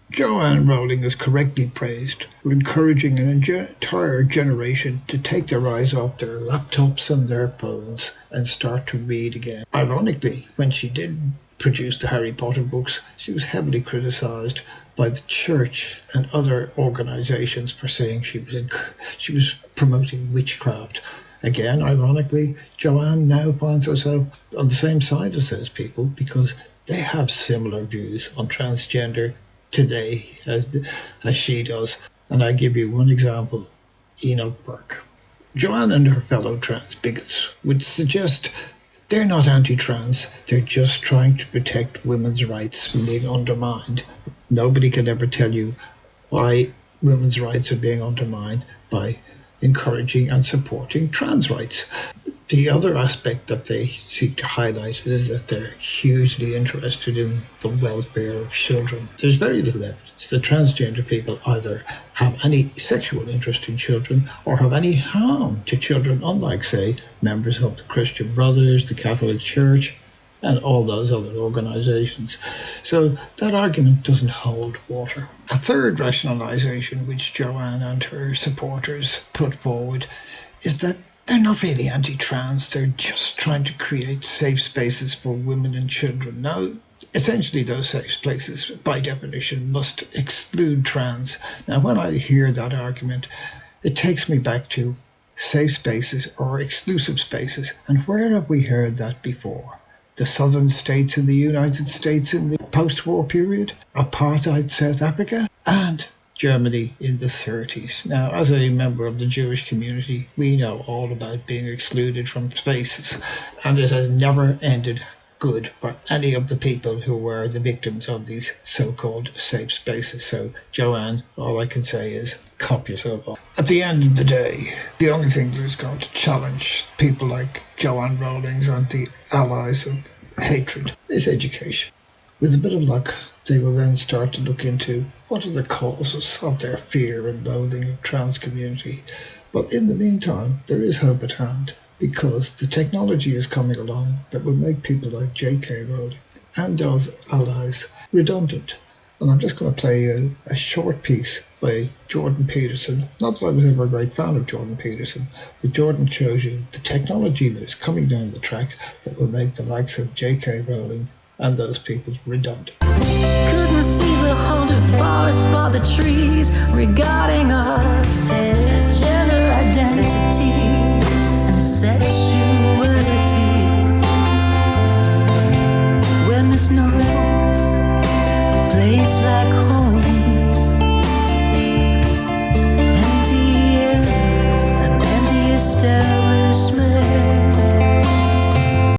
Joanne Rowling is correctly praised for encouraging an entire generation to take their eyes off their laptops and their phones and start to read again. Ironically, when she did produce the Harry Potter books, she was heavily criticised by the church and other organisations for saying she was promoting witchcraft. Again, ironically, Joanne now finds herself on the same side as those people because they have similar views on transgender today as she does. And I give you one example, Enoch Burke. Joanne and her fellow trans bigots would suggest they're not anti-trans, they're just trying to protect women's rights from being undermined. Nobody can ever tell you why women's rights are being undermined by encouraging and supporting trans rights. The other aspect that they seek to highlight is that they're hugely interested in the welfare of children. There's very little evidence that transgender people either have any sexual interest in children or have any harm to children, unlike, say, members of the Christian Brothers, the Catholic Church, and all those other organisations. So that argument doesn't hold water. A third rationalisation which Joanne and her supporters put forward is that they're not really anti-trans, they're just trying to create safe spaces for women and children. Now, essentially those safe spaces, by definition, must exclude trans. Now, when I hear that argument, it takes me back to safe spaces or exclusive spaces. And where have we heard that before? The southern states in the United States in the post-war period, apartheid South Africa, and Germany in the 30s. Now, as a member of the Jewish community, we know all about being excluded from spaces, and it has never ended good for any of the people who were the victims of these so-called safe spaces. So, Joanne, all I can say is cop yourself off. At the end of the day, the only thing that is going to challenge people like Joanne Rowling's and the allies of hatred is education. With a bit of luck, they will then start to look into what are the causes of their fear and loathing of trans community. But in the meantime, there is hope at hand, because the technology is coming along that will make people like JK Rowling and those allies redundant. And I'm just going to play a short piece by Jordan Peterson. Not that I was ever a great fan of Jordan Peterson, but Jordan shows you the technology that is coming down the track that will make the likes of JK Rowling and those people redundant. Couldn't see the haunted forest for the trees, regardless